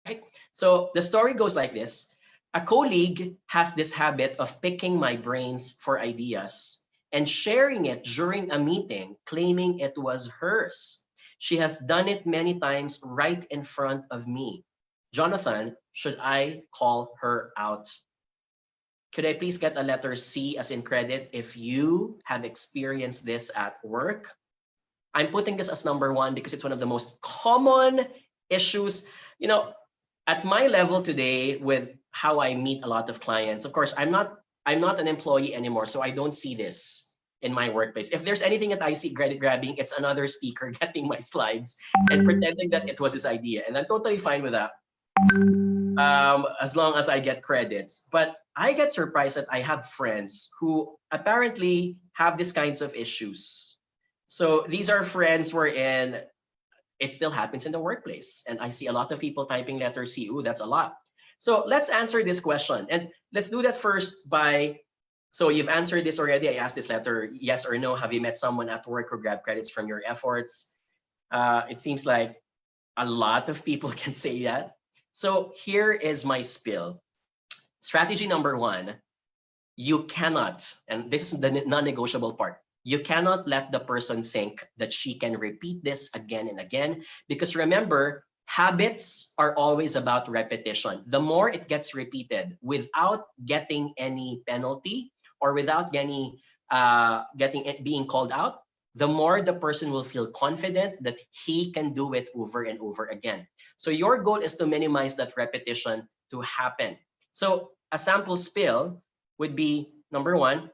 right? So the story goes like this. A colleague has this habit of picking my brains for ideas and sharing it during a meeting, claiming it was hers. She has done it many times right in front of me. Jonathan, should I call her out? Could I please get a letter C as in credit if you have experienced this at work? I'm putting this as number one because it's one of the most common issues. You know, at my level today with how I meet a lot of clients, of course, I'm not an employee anymore, so I don't see this in my workplace. If there's anything that I see credit grabbing, it's another speaker getting my slides and pretending that it was his idea. And I'm totally fine with that, as long as I get credits. But I get surprised that I have friends who apparently have these kinds of issues. So these are friends wherein it still happens in the workplace. And I see a lot of people typing letter C. Ooh, that's a lot. So let's answer this question. And let's do that first by, so you've answered this already. I asked this letter, yes or no. Have you met someone at work who grabbed credits from your efforts? It seems like a lot of people can say that. So here is my spill. Strategy number one, you cannot, and this is the non-negotiable part, you cannot let the person think that she can repeat this again and again, because remember, habits are always about repetition. The more it gets repeated without getting any penalty or without getting it being called out, the more the person will feel confident that he can do it over and over again. So your goal is to minimize that repetition to happen. So a sample spill would be number one.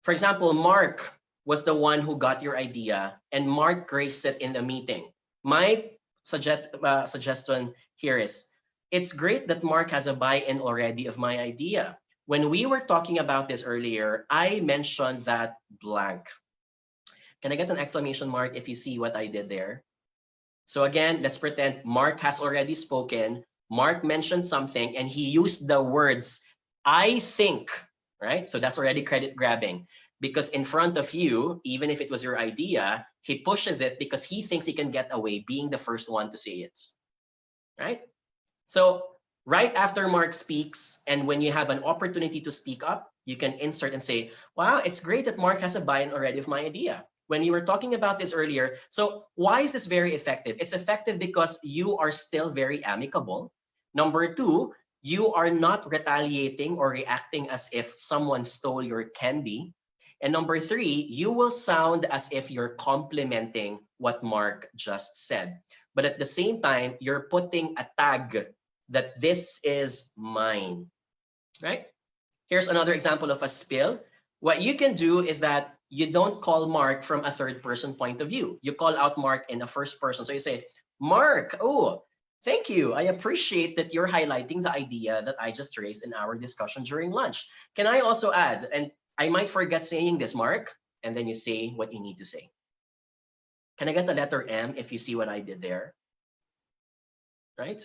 For example, Mark was the one who got your idea and Mark graced it in the meeting. My suggestion here is, it's great that Mark has a buy-in already of my idea. When we were talking about this earlier, I mentioned that blank. Can I get an exclamation mark if you see what I did there? So again, let's pretend Mark has already spoken. Mark mentioned something and he used the words, I think, right? So that's already credit grabbing, because in front of you, even if it was your idea, he pushes it because he thinks he can get away being the first one to say it, right? So right after Mark speaks, and when you have an opportunity to speak up, you can insert and say, wow, it's great that Mark has a buy-in already of my idea. When you were talking about this earlier, so why is this very effective? It's effective because you are still very amicable. Number two, you are not retaliating or reacting as if someone stole your candy. And number three, you will sound as if you're complimenting what Mark just said. But at the same time, you're putting a tag that this is mine, right? Here's another example of a spill. What you can do is that you don't call Mark from a third person point of view. You call out Mark in a first person. So you say, Mark, oh, thank you. I appreciate that you're highlighting the idea that I just raised in our discussion during lunch. Can I also add, and I might forget saying this, Mark, and then you say what you need to say. Can I get the letter M if you see what I did there? Right?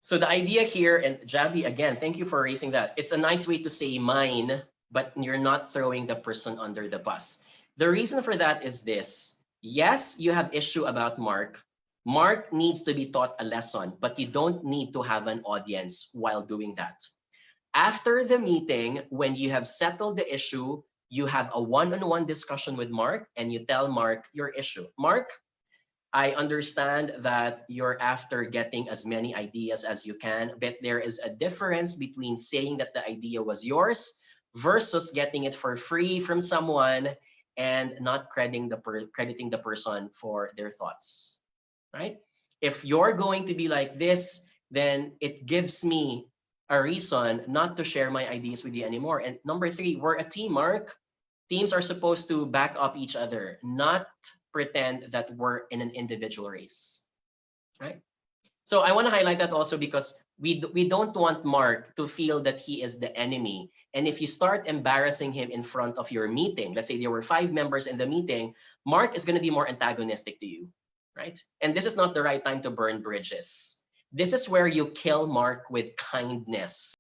So the idea here, and Javi, again, thank you for raising that. It's a nice way to say mine, but you're not throwing the person under the bus. The reason for that is this. Yes, you have issue about Mark. Mark needs to be taught a lesson, but you don't need to have an audience while doing that. After the meeting, when you have settled the issue, you have a one-on-one discussion with Mark and you tell Mark your issue. Mark, I understand that you're after getting as many ideas as you can, but there is a difference between saying that the idea was yours versus getting it for free from someone and not crediting the person for their thoughts, right? If you're going to be like this, then it gives me a reason not to share my ideas with you anymore. And number three, we're a team, Mark. Teams are supposed to back up each other, not pretend that we're in an individual race, right? So I want to highlight that also because we don't want Mark to feel that he is the enemy. And if you start embarrassing him in front of your meeting, let's say there were 5 members in the meeting, Mark is going to be more antagonistic to you, right? And this is not the right time to burn bridges. This is where you kill Mark with kindness.